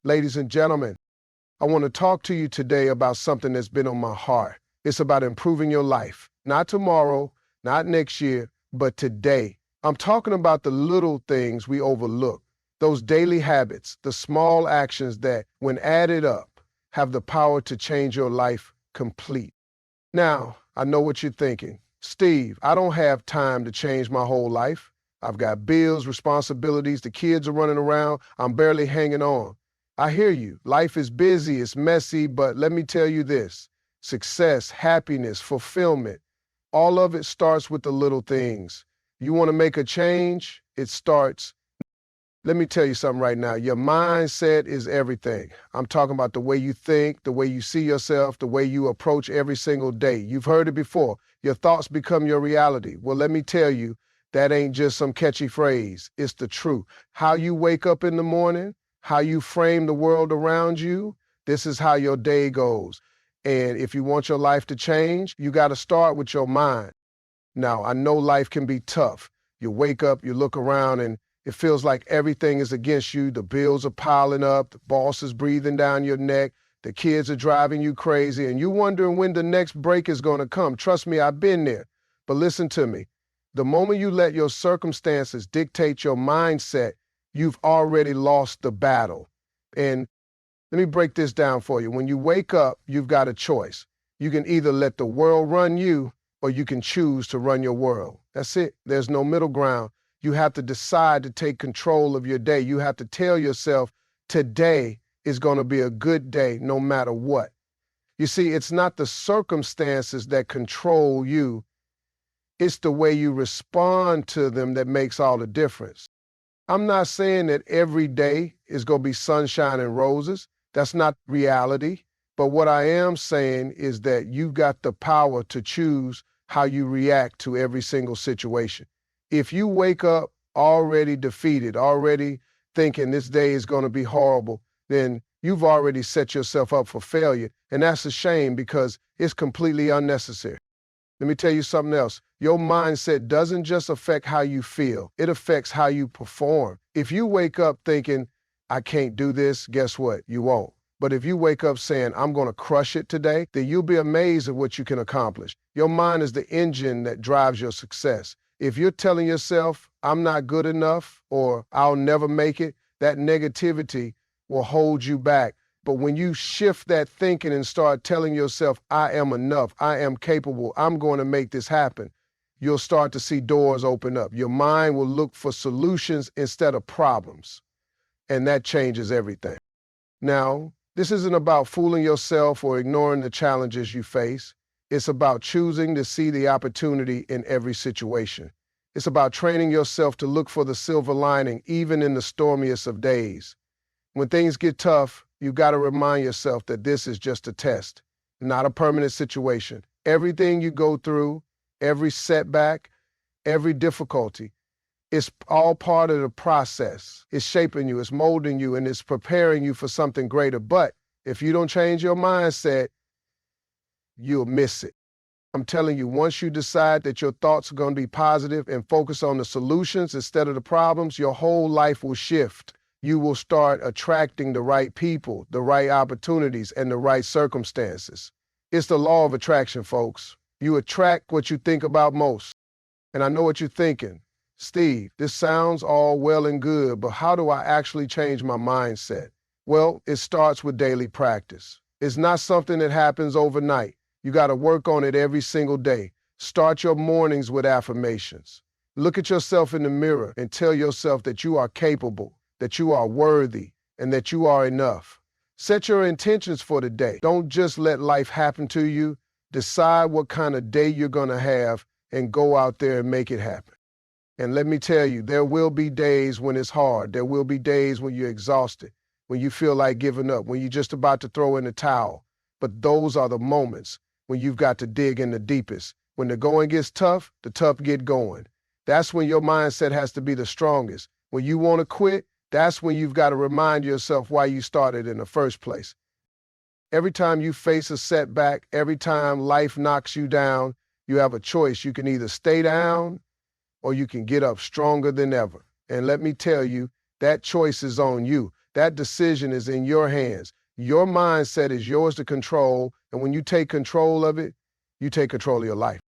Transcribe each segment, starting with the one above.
Ladies and gentlemen, I want to talk to you today about something that's been on my heart. It's about improving your life. Not tomorrow, not next year, but today. I'm talking about the little things we overlook, those daily habits, the small actions that, when added up, have the power to change your life complete. Now, I know what you're thinking. Steve, I don't have time to change my whole life. I've got bills, responsibilities, the kids are running around, I'm barely hanging on. I hear you. Life is busy, it's messy, but let me tell you this. Success, happiness, fulfillment, all of it starts with the little things. You want to make a change? It starts. Let me tell you something right now. Your mindset is everything. I'm talking about the way you think, the way you see yourself, the way you approach every single day. You've heard it before. Your thoughts become your reality. Well, let me tell you, that ain't just some catchy phrase. It's the truth. How you wake up in the morning, how you frame the world around you, this is how your day goes. And if you want your life to change, you got to start with your mind. Now, I know life can be tough. You wake up, you look around, and it feels like everything is against you. The bills are piling up, the boss is breathing down your neck, the kids are driving you crazy, and you're wondering when the next break is going to come. Trust me, I've been there. But listen to me. The moment you let your circumstances dictate your mindset, you've already lost the battle. And let me break this down for you. When you wake up, you've got a choice. You can either let the world run you, or you can choose to run your world. That's it. There's no middle ground. You have to decide to take control of your day. You have to tell yourself, today is going to be a good day no matter what. You see, it's not the circumstances that control you. It's the way you respond to them that makes all the difference. I'm not saying that every day is going to be sunshine and roses. That's not reality. But what I am saying is that you've got the power to choose how you react to every single situation. If you wake up already defeated, already thinking this day is going to be horrible, then you've already set yourself up for failure. And that's a shame because it's completely unnecessary. Let me tell you something else. Your mindset doesn't just affect how you feel. It affects how you perform. If you wake up thinking, I can't do this, guess what? You won't. But if you wake up saying, I'm going to crush it today, then you'll be amazed at what you can accomplish. Your mind is the engine that drives your success. If you're telling yourself, I'm not good enough, or I'll never make it, that negativity will hold you back. But when you shift that thinking and start telling yourself, I am enough, I am capable, I'm going to make this happen, you'll start to see doors open up. Your mind will look for solutions instead of problems. And that changes everything. Now, this isn't about fooling yourself or ignoring the challenges you face. It's about choosing to see the opportunity in every situation. It's about training yourself to look for the silver lining, even in the stormiest of days. When things get tough, you've got to remind yourself that this is just a test, not a permanent situation. Everything you go through, every setback, every difficulty, it's all part of the process. It's shaping you, it's molding you, and it's preparing you for something greater. But if you don't change your mindset, you'll miss it. I'm telling you, once you decide that your thoughts are going to be positive and focus on the solutions instead of the problems, your whole life will shift. You will start attracting the right people, the right opportunities, and the right circumstances. It's the law of attraction, folks. You attract what you think about most. And I know what you're thinking. Steve, this sounds all well and good, but how do I actually change my mindset? Well, it starts with daily practice. It's not something that happens overnight. You got to work on it every single day. Start your mornings with affirmations. Look at yourself in the mirror and tell yourself that you are capable, that you are worthy, and that you are enough. Set your intentions for the day. Don't just let life happen to you. Decide what kind of day you're going to have and go out there and make it happen. And let me tell you, there will be days when it's hard. There will be days when you're exhausted, when you feel like giving up, when you're just about to throw in the towel. But those are the moments when you've got to dig in the deepest. When the going gets tough, the tough get going. That's when your mindset has to be the strongest. When you want to quit, that's when you've got to remind yourself why you started in the first place. Every time you face a setback, every time life knocks you down, you have a choice. You can either stay down or you can get up stronger than ever. And let me tell you, that choice is on you. That decision is in your hands. Your mindset is yours to control, and when you take control of it, you take control of your life.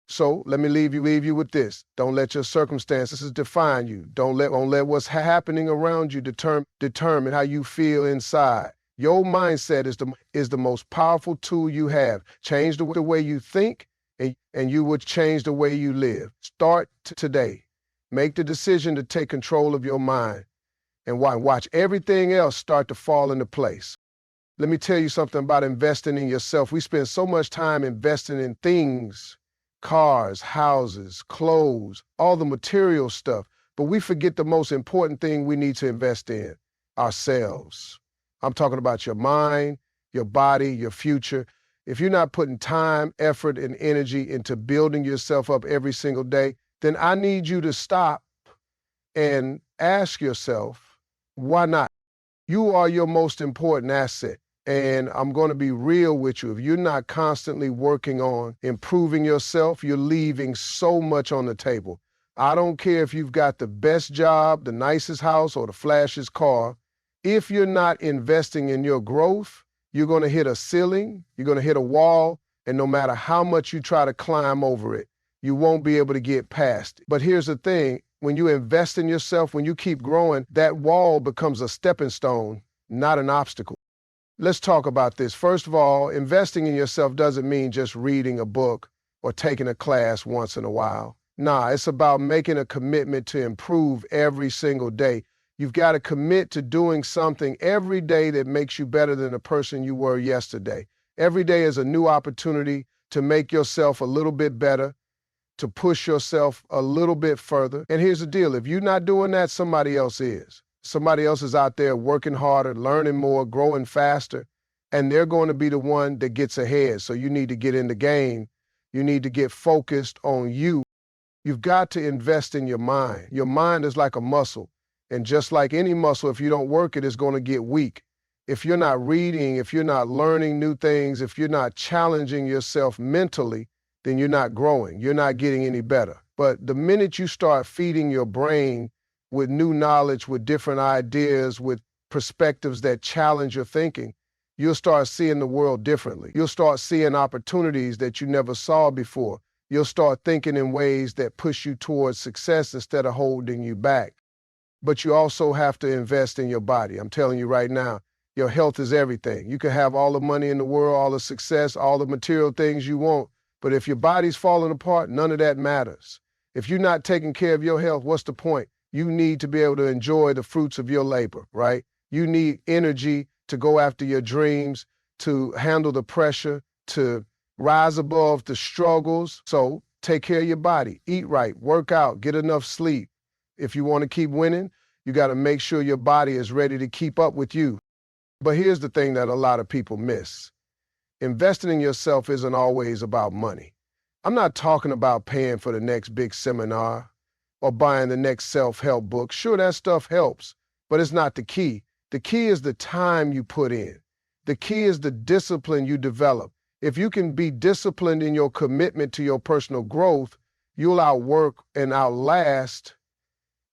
So let me leave you with this. Don't let your circumstances define you. Don't let what's happening around you determine how you feel inside. Your mindset is the most powerful tool you have. Change the way you think, and you would change the way you live. Start today. Make the decision to take control of your mind, and watch everything else start to fall into place. Let me tell you something about investing in yourself. We spend so much time investing in things, cars, houses, clothes, all the material stuff, but we forget the most important thing we need to invest in, ourselves. I'm talking about your mind, your body, your future. If you're not putting time, effort, and energy into building yourself up every single day, then I need you to stop and ask yourself, why not? You are your most important asset. And I'm going to be real with you. If you're not constantly working on improving yourself, you're leaving so much on the table. I don't care if you've got the best job, the nicest house, or the flashiest car. If you're not investing in your growth, you're going to hit a ceiling, you're going to hit a wall, and no matter how much you try to climb over it, you won't be able to get past it. But here's the thing, when you invest in yourself, when you keep growing, that wall becomes a stepping stone, not an obstacle. Let's talk about this. First of all, investing in yourself doesn't mean just reading a book or taking a class once in a while. Nah, it's about making a commitment to improve every single day. You've got to commit to doing something every day that makes you better than the person you were yesterday. Every day is a new opportunity to make yourself a little bit better, to push yourself a little bit further. And here's the deal. If you're not doing that, somebody else is. Somebody else is out there working harder, learning more, growing faster, and they're going to be the one that gets ahead. So you need to get in the game. You need to get focused on you. You've got to invest in your mind. Your mind is like a muscle. And just like any muscle, if you don't work it, it's going to get weak. If you're not reading, if you're not learning new things, if you're not challenging yourself mentally, then you're not growing. You're not getting any better. But the minute you start feeding your brain with new knowledge, with different ideas, with perspectives that challenge your thinking, you'll start seeing the world differently. You'll start seeing opportunities that you never saw before. You'll start thinking in ways that push you towards success instead of holding you back. But you also have to invest in your body. I'm telling you right now, your health is everything. You can have all the money in the world, all the success, all the material things you want, but if your body's falling apart, none of that matters. If you're not taking care of your health, what's the point? You need to be able to enjoy the fruits of your labor, right? You need energy to go after your dreams, to handle the pressure, to rise above the struggles. So take care of your body, eat right, work out, get enough sleep. If you want to keep winning, you got to make sure your body is ready to keep up with you. But here's the thing that a lot of people miss. Investing in yourself isn't always about money. I'm not talking about paying for the next big seminar or buying the next self-help book. Sure, that stuff helps, but it's not the key. The key is the time you put in. The key is the discipline you develop. If you can be disciplined in your commitment to your personal growth, you'll outwork and outlast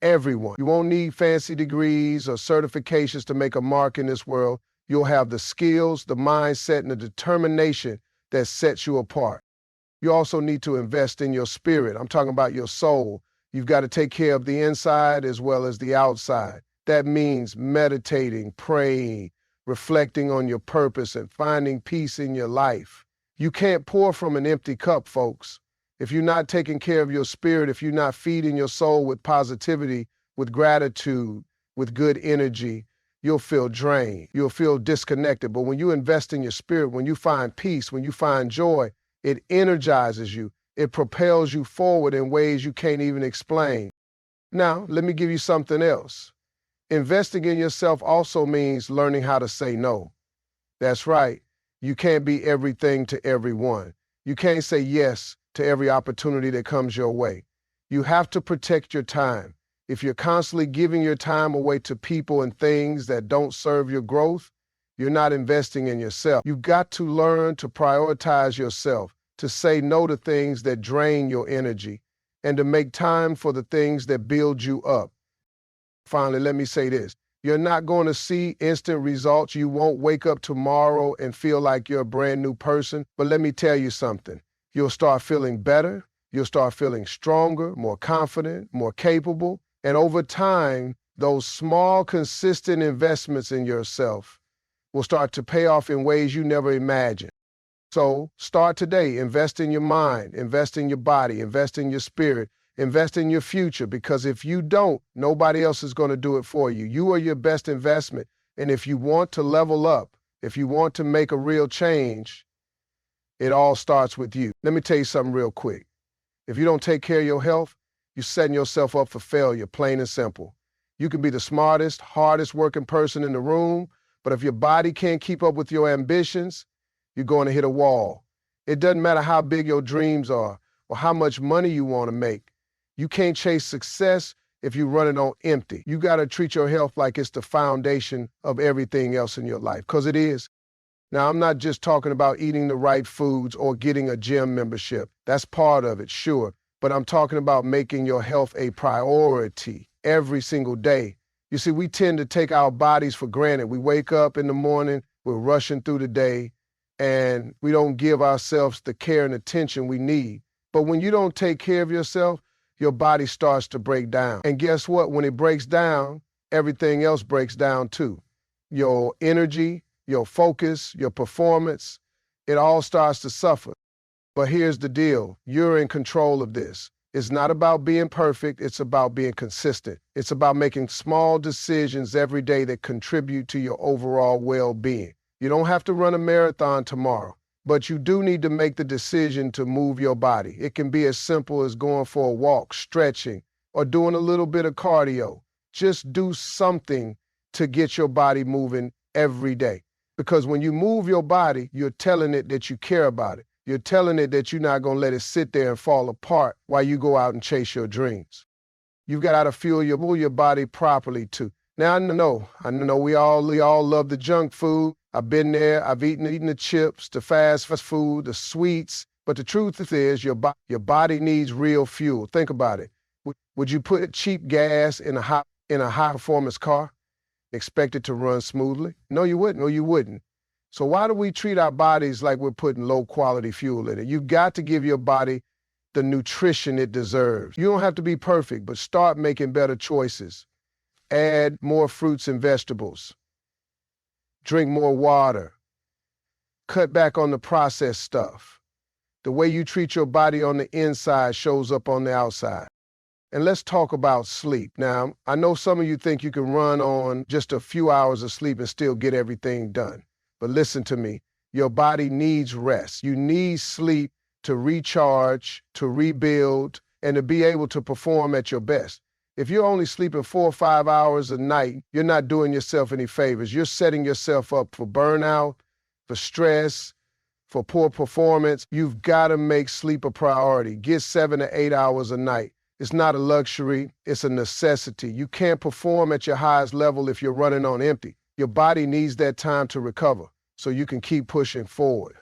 everyone. You won't need fancy degrees or certifications to make a mark in this world. You'll have the skills, the mindset, and the determination that sets you apart. You also need to invest in your spirit. I'm talking about your soul. You've got to take care of the inside as well as the outside. That means meditating, praying, reflecting on your purpose, and finding peace in your life. You can't pour from an empty cup, folks. If you're not taking care of your spirit, if you're not feeding your soul with positivity, with gratitude, with good energy, you'll feel drained. You'll feel disconnected. But when you invest in your spirit, when you find peace, when you find joy, it energizes you. It propels you forward in ways you can't even explain. Now, let me give you something else. Investing in yourself also means learning how to say no. That's right. You can't be everything to everyone. You can't say yes to every opportunity that comes your way. You have to protect your time. If you're constantly giving your time away to people and things that don't serve your growth, you're not investing in yourself. You've got to learn to prioritize yourself, to say no to things that drain your energy, and to make time for the things that build you up. Finally, let me say this. You're not going to see instant results. You won't wake up tomorrow and feel like you're a brand new person. But let me tell you something. You'll start feeling better. You'll start feeling stronger, more confident, more capable. And over time, those small, consistent investments in yourself will start to pay off in ways you never imagined. So start today. Invest in your mind, invest in your body, invest in your spirit, invest in your future, because if you don't, nobody else is going to do it for you. You are your best investment. And if you want to level up, if you want to make a real change, it all starts with you. Let me tell you something real quick. If you don't take care of your health, you're setting yourself up for failure, plain and simple. You can be the smartest, hardest working person in the room, but if your body can't keep up with your ambitions, you're going to hit a wall. It doesn't matter how big your dreams are or how much money you want to make. You can't chase success if you're running on empty. You got to treat your health like it's the foundation of everything else in your life, because it is. Now, I'm not just talking about eating the right foods or getting a gym membership. That's part of it, sure. But I'm talking about making your health a priority every single day. You see, we tend to take our bodies for granted. We wake up in the morning, we're rushing through the day, and we don't give ourselves the care and attention we need. But when you don't take care of yourself, your body starts to break down. And guess what? When it breaks down, everything else breaks down too. Your energy, your focus, your performance, it all starts to suffer. But here's the deal. You're in control of this. It's not about being perfect. It's about being consistent. It's about making small decisions every day that contribute to your overall well-being. You don't have to run a marathon tomorrow, but you do need to make the decision to move your body. It can be as simple as going for a walk, stretching, or doing a little bit of cardio. Just do something to get your body moving every day. Because when you move your body, you're telling it that you care about it. You're telling it that you're not going to let it sit there and fall apart while you go out and chase your dreams. You've got to fuel your body properly too. Now, I know we all love the junk food. I've been there. I've eaten the chips, the fast food, the sweets. But the truth is your body needs real fuel. Think about it. Would you put cheap gas in a high performance car, expect it to run smoothly? No, you wouldn't. No, you wouldn't. So why do we treat our bodies like we're putting low quality fuel in it? You've got to give your body the nutrition it deserves. You don't have to be perfect, but start making better choices. Add more fruits and vegetables. Drink more water. Cut back on the processed stuff. The way you treat your body on the inside shows up on the outside. And let's talk about sleep. Now, I know some of you think you can run on just a few hours of sleep and still get everything done. But listen to me, your body needs rest. You need sleep to recharge, to rebuild, and to be able to perform at your best. If you're only sleeping 4 or 5 hours a night, you're not doing yourself any favors. You're setting yourself up for burnout, for stress, for poor performance. You've got to make sleep a priority. Get 7 to 8 hours a night. It's not a luxury, it's a necessity. You can't perform at your highest level if you're running on empty. Your body needs that time to recover so you can keep pushing forward.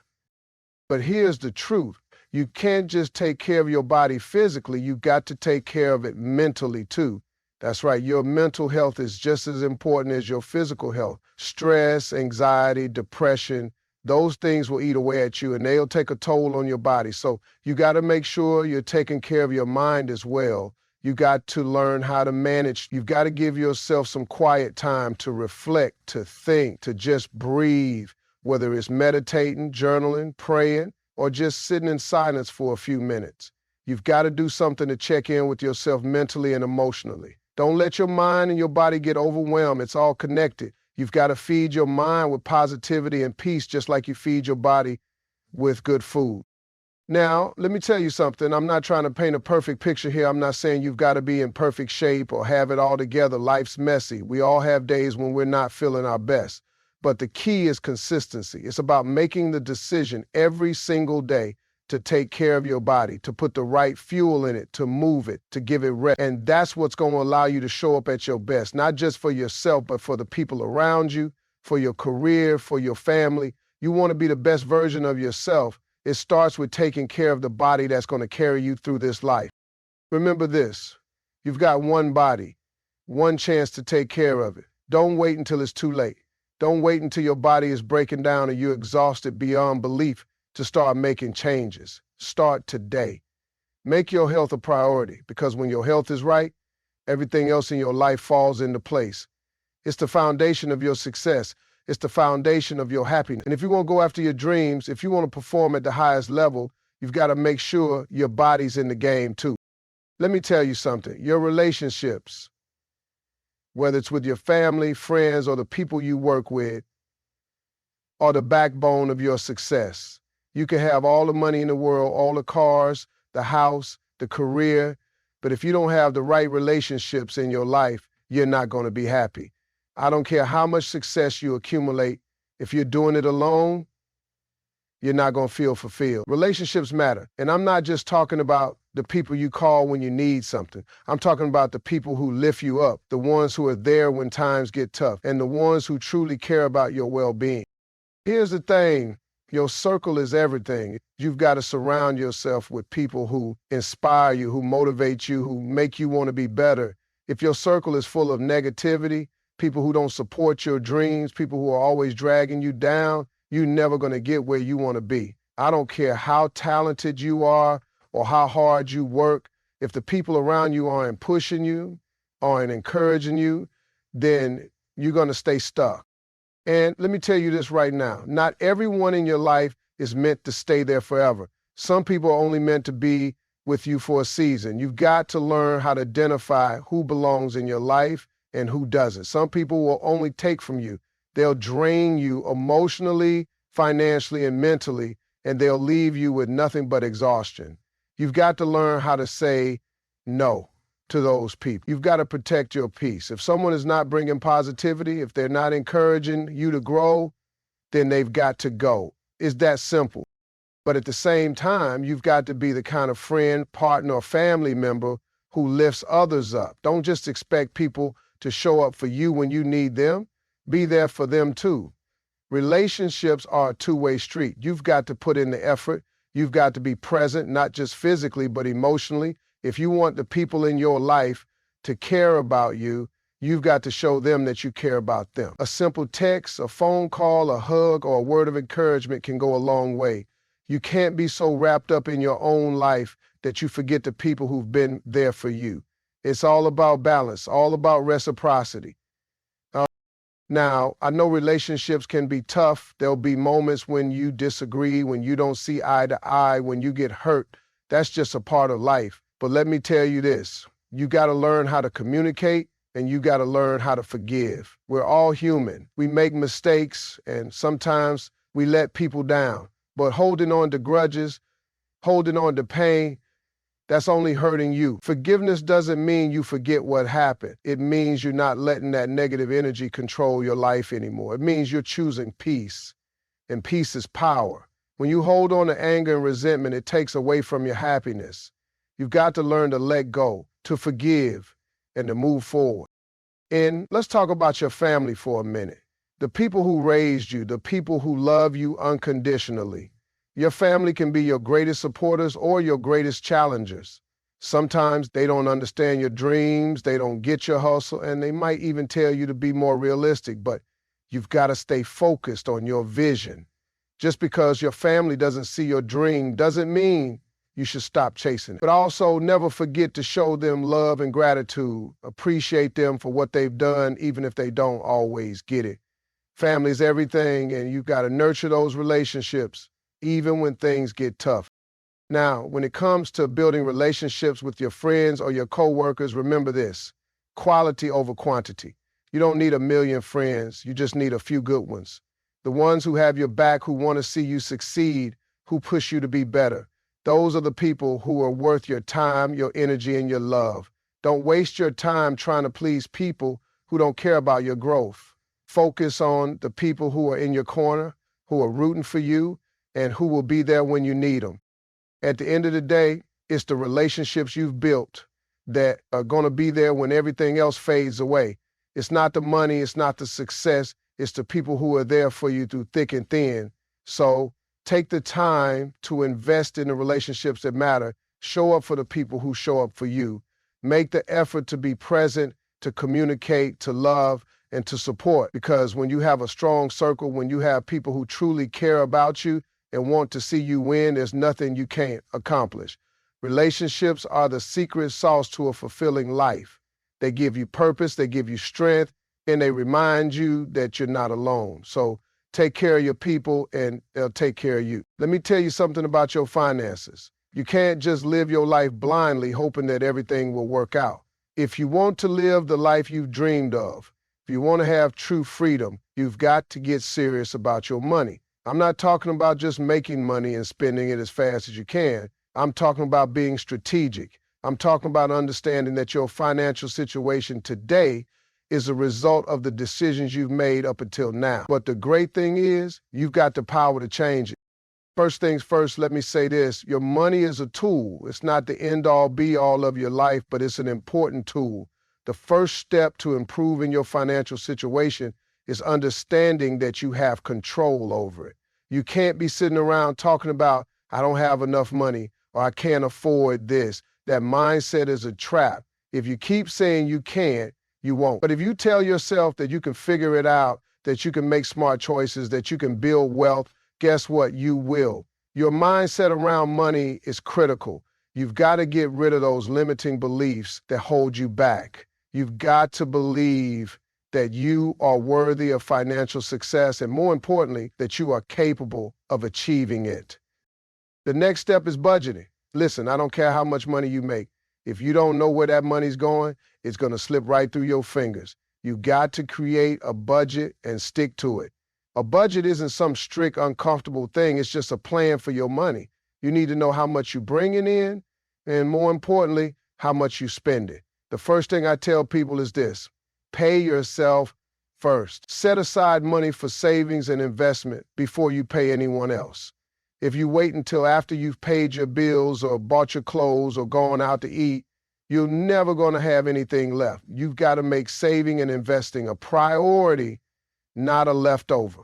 But here's the truth. You can't just take care of your body physically, you've got to take care of it mentally too. That's right, your mental health is just as important as your physical health. Stress, anxiety, depression, those things will eat away at you and they'll take a toll on your body. So you got to make sure you're taking care of your mind as well. You got to learn how to manage. You've got to give yourself some quiet time to reflect, to think, to just breathe, whether it's meditating, journaling, praying, or just sitting in silence for a few minutes. You've got to do something to check in with yourself mentally and emotionally. Don't let your mind and your body get overwhelmed. It's all connected. You've got to feed your mind with positivity and peace, just like you feed your body with good food. Now, let me tell you something. I'm not trying to paint a perfect picture here. I'm not saying you've got to be in perfect shape or have it all together. Life's messy. We all have days when we're not feeling our best. But the key is consistency. It's about making the decision every single day to take care of your body, to put the right fuel in it, to move it, to give it rest. And that's what's going to allow you to show up at your best, not just for yourself, but for the people around you, for your career, for your family. You want to be the best version of yourself. It starts with taking care of the body that's going to carry you through this life. Remember this, you've got one body, one chance to take care of it. Don't wait until it's too late. Don't wait until your body is breaking down and you're exhausted beyond belief to start making changes. Start today. Make your health a priority, because when your health is right, everything else in your life falls into place. It's the foundation of your success. It's the foundation of your happiness. And if you want to go after your dreams, if you want to perform at the highest level, you've got to make sure your body's in the game too. Let me tell you something. Your relationships, whether it's with your family, friends, or the people you work with, are the backbone of your success. You can have all the money in the world, all the cars, the house, the career, but if you don't have the right relationships in your life, you're not going to be happy. I don't care how much success you accumulate. If you're doing it alone, you're not going to feel fulfilled. Relationships matter. And I'm not just talking about the people you call when you need something. I'm talking about the people who lift you up, the ones who are there when times get tough, and the ones who truly care about your well-being. Here's the thing. Your circle is everything. You've got to surround yourself with people who inspire you, who motivate you, who make you want to be better. If your circle is full of negativity, people who don't support your dreams, people who are always dragging you down, you're never going to get where you want to be. I don't care how talented you are or how hard you work. If the people around you aren't pushing you, aren't encouraging you, then you're going to stay stuck. And let me tell you this right now. Not everyone in your life is meant to stay there forever. Some people are only meant to be with you for a season. You've got to learn how to identify who belongs in your life and who doesn't. Some people will only take from you. They'll drain you emotionally, financially, and mentally, and they'll leave you with nothing but exhaustion. You've got to learn how to say no to those people. You've got to protect your peace. If someone is not bringing positivity, if they're not encouraging you to grow, then they've got to go. It's that simple. But at the same time, you've got to be the kind of friend, partner, or family member who lifts others up. Don't just expect people to show up for you when you need them. Be there for them too. Relationships are a two-way street. You've got to put in the effort. You've got to be present, not just physically, but emotionally. If you want the people in your life to care about you, you've got to show them that you care about them. A simple text, a phone call, a hug, or a word of encouragement can go a long way. You can't be so wrapped up in your own life that you forget the people who've been there for you. It's all about balance, all about reciprocity. Now, I know relationships can be tough. There'll be moments when you disagree, when you don't see eye to eye, when you get hurt. That's just a part of life. But let me tell you this, you got to learn how to communicate and you got to learn how to forgive. We're all human. We make mistakes and sometimes we let people down. But holding on to grudges, holding on to pain, that's only hurting you. Forgiveness doesn't mean you forget what happened. It means you're not letting that negative energy control your life anymore. It means you're choosing peace, and peace is power. When you hold on to anger and resentment, it takes away from your happiness. You've got to learn to let go, to forgive, and to move forward. And let's talk about your family for a minute. The people who raised you, the people who love you unconditionally. Your family can be your greatest supporters or your greatest challengers. Sometimes they don't understand your dreams, they don't get your hustle, and they might even tell you to be more realistic, but you've got to stay focused on your vision. Just because your family doesn't see your dream doesn't mean you should stop chasing it. But also never forget to show them love and gratitude. Appreciate them for what they've done, even if they don't always get it. Family's everything, and you've got to nurture those relationships, even when things get tough. Now, when it comes to building relationships with your friends or your coworkers, remember this, quality over quantity. You don't need 1 million friends, you just need a few good ones. The ones who have your back, who want to see you succeed, who push you to be better. Those are the people who are worth your time, your energy, and your love. Don't waste your time trying to please people who don't care about your growth. Focus on the people who are in your corner, who are rooting for you, and who will be there when you need them. At the end of the day, it's the relationships you've built that are going to be there when everything else fades away. It's not the money, it's not the success, it's the people who are there for you through thick and thin. So take the time to invest in the relationships that matter. Show up for the people who show up for you. Make the effort to be present, to communicate, to love, and to support. Because when you have a strong circle, when you have people who truly care about you and want to see you win, there's nothing you can't accomplish. Relationships are the secret sauce to a fulfilling life. They give you purpose, they give you strength, and they remind you that you're not alone. So take care of your people and they'll take care of you. Let me tell you something about your finances. You can't just live your life blindly hoping that everything will work out. If you want to live the life you've dreamed of, if you want to have true freedom, you've got to get serious about your money. I'm not talking about just making money and spending it as fast as you can. I'm talking about being strategic. I'm talking about understanding that your financial situation today is a result of the decisions you've made up until now. But the great thing is, you've got the power to change it. First things first, let me say this. Your money is a tool. It's not the end-all, be-all of your life, but it's an important tool. The first step to improving your financial situation is understanding that you have control over it. You can't be sitting around talking about, I don't have enough money, or I can't afford this. That mindset is a trap. If you keep saying you can't, you won't. But if you tell yourself that you can figure it out, that you can make smart choices, that you can build wealth, guess what? You will. Your mindset around money is critical. You've got to get rid of those limiting beliefs that hold you back. You've got to believe that you are worthy of financial success, and more importantly, that you are capable of achieving it. The next step is budgeting. Listen, I don't care how much money you make. If you don't know where that money's going, it's going to slip right through your fingers. You've got to create a budget and stick to it. A budget isn't some strict, uncomfortable thing. It's just a plan for your money. You need to know how much you're bringing in, and more importantly, how much you spend it. The first thing I tell people is this: pay yourself first. Set aside money for savings and investment before you pay anyone else. If you wait until after you've paid your bills or bought your clothes or gone out to eat, you're never going to have anything left. You've got to make saving and investing a priority, not a leftover.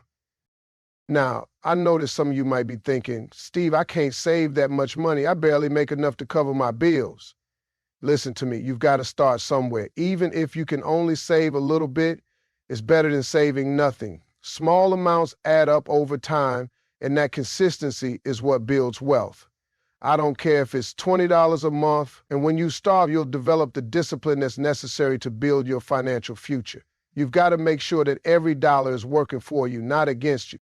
Now, I know that some of you might be thinking, Steve, I can't save that much money. I barely make enough to cover my bills. Listen to me, you've got to start somewhere. Even if you can only save a little bit, it's better than saving nothing. Small amounts add up over time, and that consistency is what builds wealth. I don't care if it's $20 a month, and when you start, you'll develop the discipline that's necessary to build your financial future. You've got to make sure that every dollar is working for you, not against you.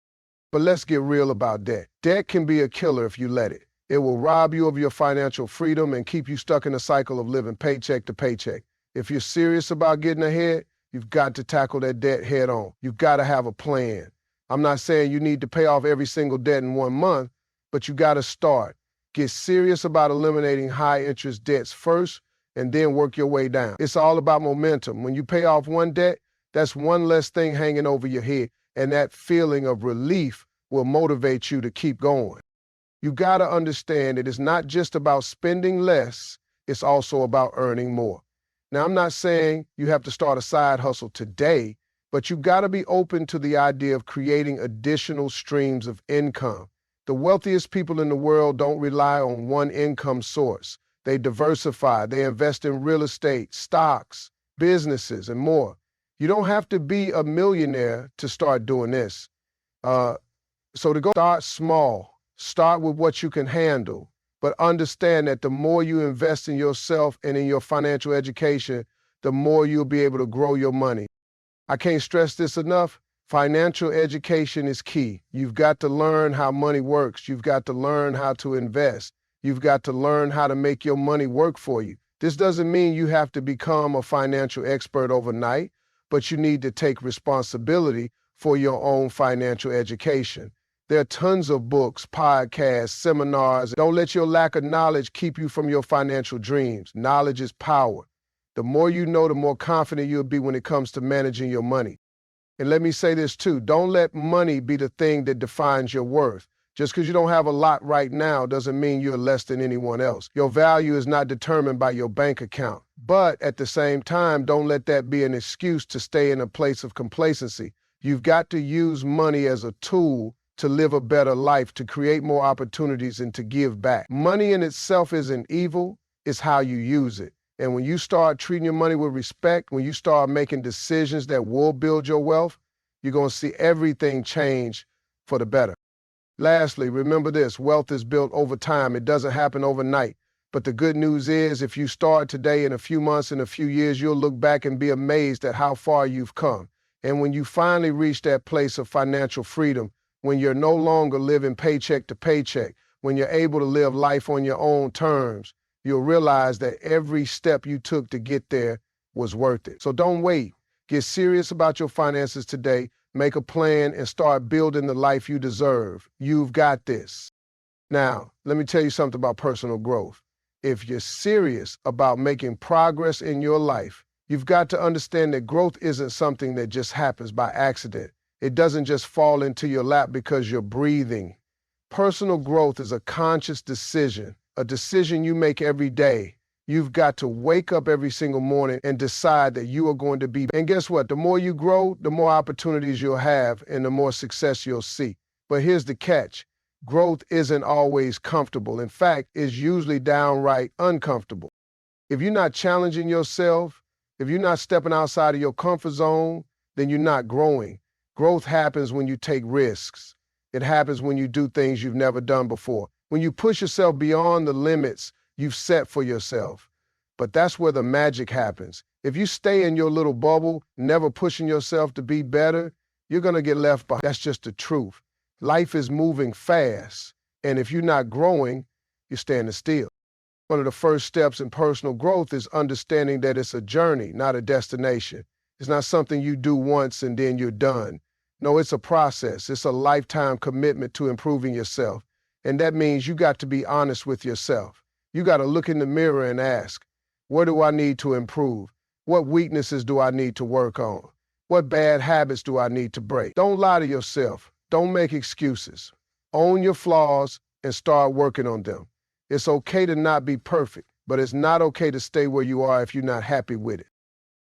But let's get real about debt. Debt can be a killer if you let it. It will rob you of your financial freedom and keep you stuck in a cycle of living paycheck to paycheck. If you're serious about getting ahead, you've got to tackle that debt head on. You've got to have a plan. I'm not saying you need to pay off every single debt in 1 month, but you got to start. Get serious about eliminating high interest debts first and then work your way down. It's all about momentum. When you pay off one debt, that's one less thing hanging over your head, and that feeling of relief will motivate you to keep going. You got to understand that it's not just about spending less, it's also about earning more. Now, I'm not saying you have to start a side hustle today, but you got to be open to the idea of creating additional streams of income. The wealthiest people in the world don't rely on one income source. They diversify, they invest in real estate, stocks, businesses, and more. You don't have to be a millionaire to start doing this. So to go, start small. Start with what you can handle, but understand that the more you invest in yourself and in your financial education, the more you'll be able to grow your money. I can't stress this enough. Financial education is key. You've got to learn how money works. You've got to learn how to invest. You've got to learn how to make your money work for you. This doesn't mean you have to become a financial expert overnight, but you need to take responsibility for your own financial education. There are tons of books, podcasts, seminars. Don't let your lack of knowledge keep you from your financial dreams. Knowledge is power. The more you know, the more confident you'll be when it comes to managing your money. And let me say this too, don't let money be the thing that defines your worth. Just because you don't have a lot right now doesn't mean you're less than anyone else. Your value is not determined by your bank account. But at the same time, don't let that be an excuse to stay in a place of complacency. You've got to use money as a tool to live a better life, to create more opportunities, and to give back. Money in itself isn't evil, it's how you use it. And when you start treating your money with respect, when you start making decisions that will build your wealth, you're going to see everything change for the better. Lastly, remember this: wealth is built over time. It doesn't happen overnight. But the good news is, if you start today, in a few months, in a few years, you'll look back and be amazed at how far you've come. And when you finally reach that place of financial freedom, when you're no longer living paycheck to paycheck, when you're able to live life on your own terms, you'll realize that every step you took to get there was worth it. So don't wait. Get serious about your finances today. Make a plan and start building the life you deserve. You've got this. Now, let me tell you something about personal growth. If you're serious about making progress in your life, you've got to understand that growth isn't something that just happens by accident. It doesn't just fall into your lap because you're breathing. Personal growth is a conscious decision, a decision you make every day. You've got to wake up every single morning and decide that you are going to be. And guess what? The more you grow, the more opportunities you'll have and the more success you'll see. But here's the catch. Growth isn't always comfortable. In fact, it's usually downright uncomfortable. If you're not challenging yourself, if you're not stepping outside of your comfort zone, then you're not growing. Growth happens when you take risks. It happens when you do things you've never done before. When you push yourself beyond the limits you've set for yourself. But that's where the magic happens. If you stay in your little bubble, never pushing yourself to be better, you're going to get left behind. That's just the truth. Life is moving fast, and if you're not growing, you're standing still. One of the first steps in personal growth is understanding that it's a journey, not a destination. It's not something you do once and then you're done. No, it's a process. It's a lifetime commitment to improving yourself. And that means you got to be honest with yourself. You got to look in the mirror and ask, what do I need to improve? What weaknesses do I need to work on? What bad habits do I need to break? Don't lie to yourself. Don't make excuses. Own your flaws and start working on them. It's okay to not be perfect, but it's not okay to stay where you are if you're not happy with it.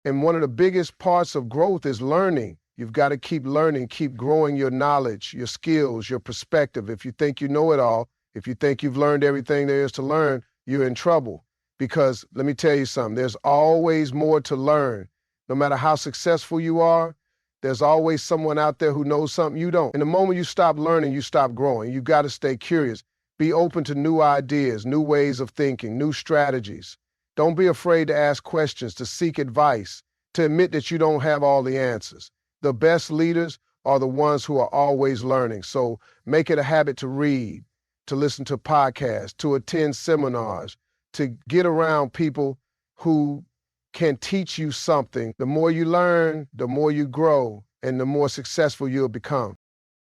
And one of the biggest parts of growth is learning. You've got to keep learning, keep growing your knowledge, your skills, your perspective. If you think you know it all, if you think you've learned everything there is to learn, you're in trouble. Because let me tell you something, there's always more to learn. No matter how successful you are, there's always someone out there who knows something you don't. And the moment you stop learning, you stop growing. You've got to stay curious. Be open to new ideas, new ways of thinking, new strategies. Don't be afraid to ask questions, to seek advice, to admit that you don't have all the answers. The best leaders are the ones who are always learning. So make it a habit to read, to listen to podcasts, to attend seminars, to get around people who can teach you something. The more you learn, the more you grow, and the more successful you'll become.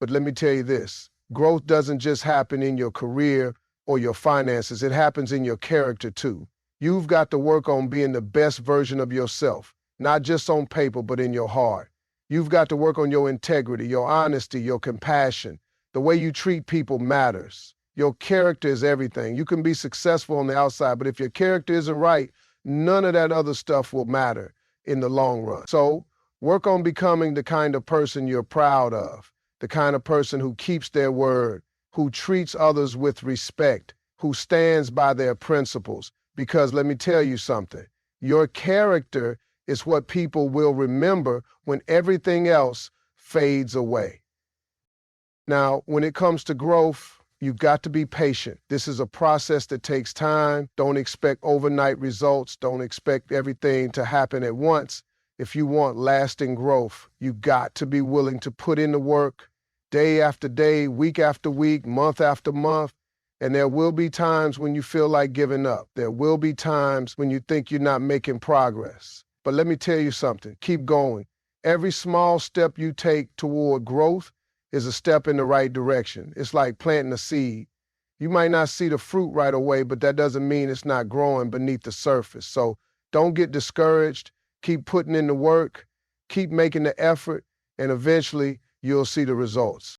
But let me tell you this, growth doesn't just happen in your career or your finances, it happens in your character too. You've got to work on being the best version of yourself, not just on paper, but in your heart. You've got to work on your integrity, your honesty, your compassion. The way you treat people matters. Your character is everything. You can be successful on the outside, but if your character isn't right, none of that other stuff will matter in the long run. So work on becoming the kind of person you're proud of, the kind of person who keeps their word, who treats others with respect, who stands by their principles. Because let me tell you something, your character is what people will remember when everything else fades away. Now, when it comes to growth, you've got to be patient. This is a process that takes time. Don't expect overnight results. Don't expect everything to happen at once. If you want lasting growth, you've got to be willing to put in the work day after day, week after week, month after month. And there will be times when you feel like giving up. There will be times when you think you're not making progress. But let me tell you something, keep going. Every small step you take toward growth is a step in the right direction. It's like planting a seed. You might not see the fruit right away, but that doesn't mean it's not growing beneath the surface. So don't get discouraged. Keep putting in the work, keep making the effort, and eventually you'll see the results.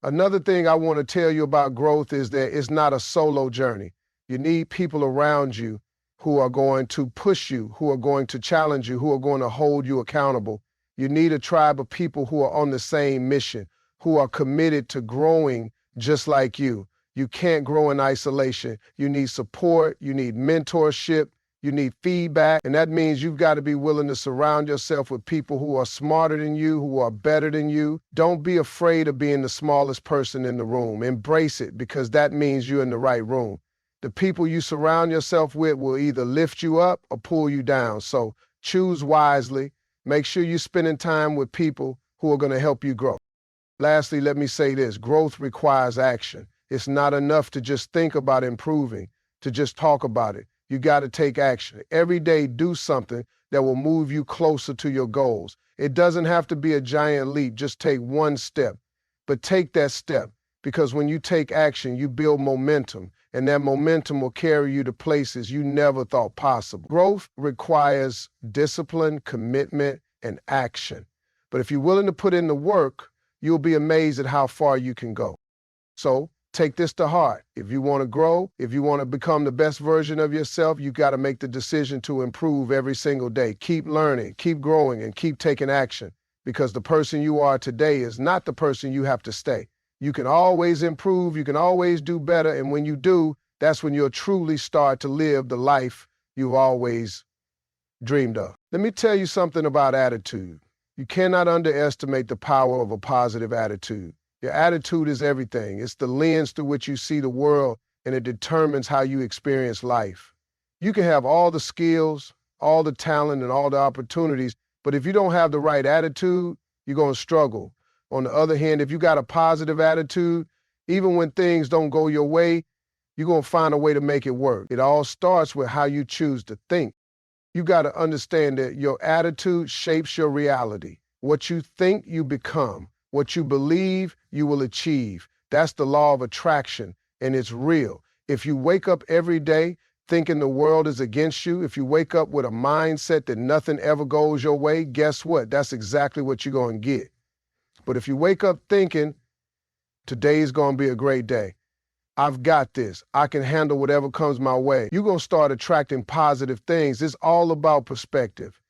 Another thing I want to tell you about growth is that it's not a solo journey. You need people around you who are going to push you, who are going to challenge you, who are going to hold you accountable. You need a tribe of people who are on the same mission, who are committed to growing just like you. You can't grow in isolation. You need support, you need mentorship, You need feedback, and that means you've got to be willing to surround yourself with people who are smarter than you, who are better than you. Don't be afraid of being the smallest person in the room. Embrace it, because that means you're in the right room. The people you surround yourself with will either lift you up or pull you down. So choose wisely. Make sure you're spending time with people who are going to help you grow. Lastly, let me say this: growth requires action. It's not enough to just think about improving, to just talk about it. You got to take action. Every day, do something that will move you closer to your goals. It doesn't have to be a giant leap. Just take one step, but take that step, because when you take action, you build momentum, and that momentum will carry you to places you never thought possible. Growth requires discipline, commitment, and action. But if you're willing to put in the work, you'll be amazed at how far you can go. So take this to heart. If you want to grow, if you want to become the best version of yourself, you got to make the decision to improve every single day. Keep learning, keep growing, and keep taking action, because the person you are today is not the person you have to stay. You can always improve, you can always do better, and when you do, that's when you'll truly start to live the life you've always dreamed of. Let me tell you something about attitude. You cannot underestimate the power of a positive attitude. Your attitude is everything. It's the lens through which you see the world, and it determines how you experience life. You can have all the skills, all the talent, and all the opportunities, but if you don't have the right attitude, you're going to struggle. On the other hand, if you got a positive attitude, even when things don't go your way, you're going to find a way to make it work. It all starts with how you choose to think. You got to understand that your attitude shapes your reality. What you think, you become. What you believe, you will achieve. That's the law of attraction, and it's real. If you wake up every day thinking the world is against you, if you wake up with a mindset that nothing ever goes your way, guess what? That's exactly what you're going to get. But if you wake up thinking, today's going to be a great day, I've got this, I can handle whatever comes my way, you're going to start attracting positive things. It's all about perspective.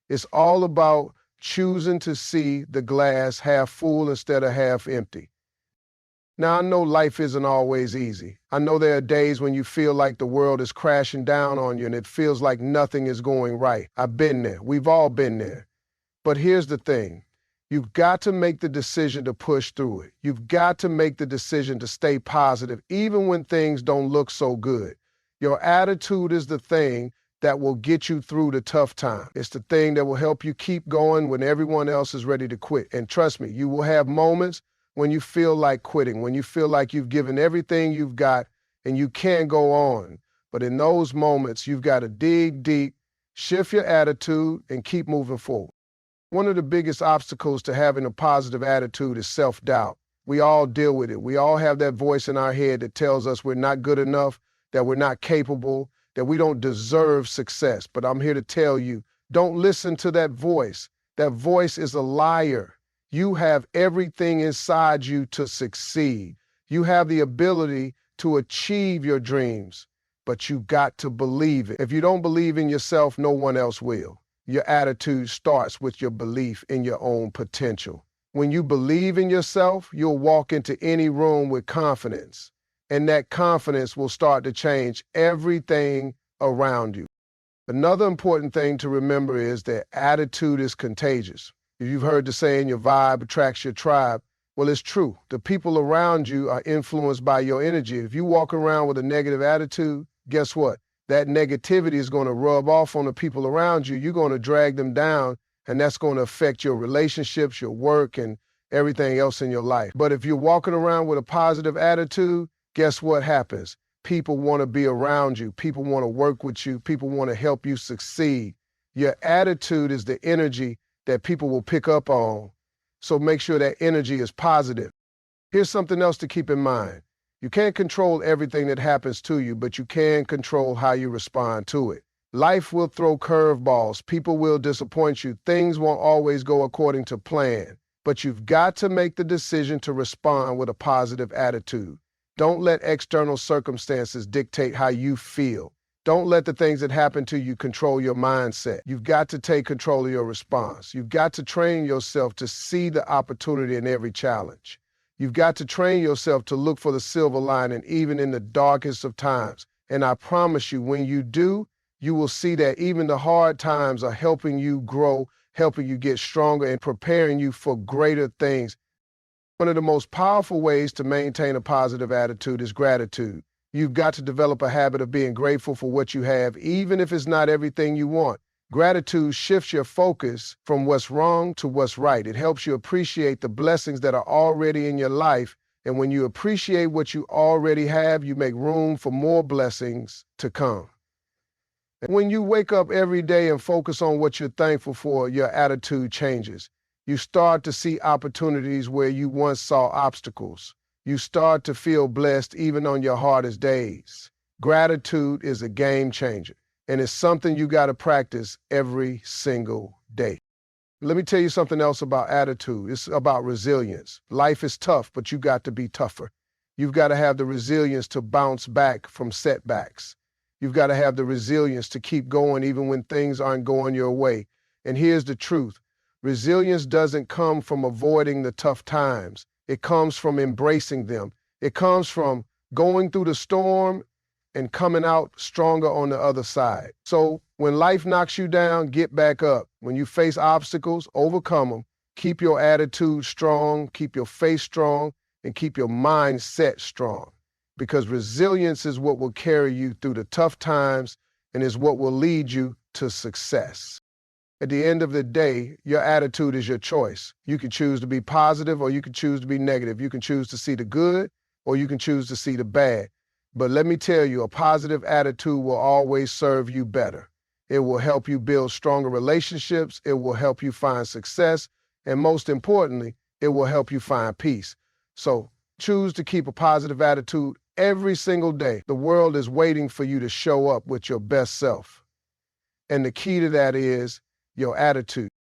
It's all about choosing to see the glass half full instead of half empty. Now, I know life isn't always easy. I know there are days when you feel like the world is crashing down on you and it feels like nothing is going right. I've been there. We've all been there. But here's the thing. You've got to make the decision to push through it. You've got to make the decision to stay positive, even when things don't look so good. Your attitude is the thing that will get you through the tough time. It's the thing that will help you keep going when everyone else is ready to quit. And trust me, you will have moments when you feel like quitting, when you feel like you've given everything you've got and you can't go on. But in those moments, you've got to dig deep, shift your attitude, and keep moving forward. One of the biggest obstacles to having a positive attitude is self-doubt. We all deal with it. We all have that voice in our head that tells us we're not good enough, that we're not capable, that we don't deserve success. But I'm here to tell you, don't listen to that voice. That voice is a liar. You have everything inside you to succeed. You have the ability to achieve your dreams, but you got to believe it. If you don't believe in yourself, no one else will. Your attitude starts with your belief in your own potential. When you believe in yourself, you'll walk into any room with confidence, and that confidence will start to change everything around you. Another important thing to remember is that attitude is contagious. If you've heard the saying, your vibe attracts your tribe, well, it's true. The people around you are influenced by your energy. If you walk around with a negative attitude, guess what? That negativity is going to rub off on the people around you. You're going to drag them down, and that's going to affect your relationships, your work, and everything else in your life. But if you're walking around with a positive attitude, guess what happens? People want to be around you. People want to work with you. People want to help you succeed. Your attitude is the energy that people will pick up on. So make sure that energy is positive. Here's something else to keep in mind. You can't control everything that happens to you, but you can control how you respond to it. Life will throw curveballs. People will disappoint you. Things won't always go according to plan, but you've got to make the decision to respond with a positive attitude. Don't let external circumstances dictate how you feel. Don't let the things that happen to you control your mindset. You've got to take control of your response. You've got to train yourself to see the opportunity in every challenge. You've got to train yourself to look for the silver lining even in the darkest of times. And I promise you, when you do, you will see that even the hard times are helping you grow, helping you get stronger, and preparing you for greater things. One of the most powerful ways to maintain a positive attitude is gratitude. You've got to develop a habit of being grateful for what you have, even if it's not everything you want. Gratitude shifts your focus from what's wrong to what's right. It helps you appreciate the blessings that are already in your life. And when you appreciate what you already have, you make room for more blessings to come. And when you wake up every day and focus on what you're thankful for, your attitude changes. You start to see opportunities where you once saw obstacles. You start to feel blessed even on your hardest days. Gratitude is a game changer, and it's something you got to practice every single day. Let me tell you something else about attitude. It's about resilience. Life is tough, but you got to be tougher. You've got to have the resilience to bounce back from setbacks. You've got to have the resilience to keep going even when things aren't going your way. And here's the truth. Resilience doesn't come from avoiding the tough times. It comes from embracing them. It comes from going through the storm and coming out stronger on the other side. So when life knocks you down, get back up. When you face obstacles, overcome them. Keep your attitude strong, keep your faith strong, and keep your mindset strong. Because resilience is what will carry you through the tough times and is what will lead you to success. At the end of the day, your attitude is your choice. You can choose to be positive or you can choose to be negative. You can choose to see the good or you can choose to see the bad. But let me tell you, a positive attitude will always serve you better. It will help you build stronger relationships. It will help you find success. And most importantly, it will help you find peace. So choose to keep a positive attitude every single day. The world is waiting for you to show up with your best self. And the key to that is your attitude.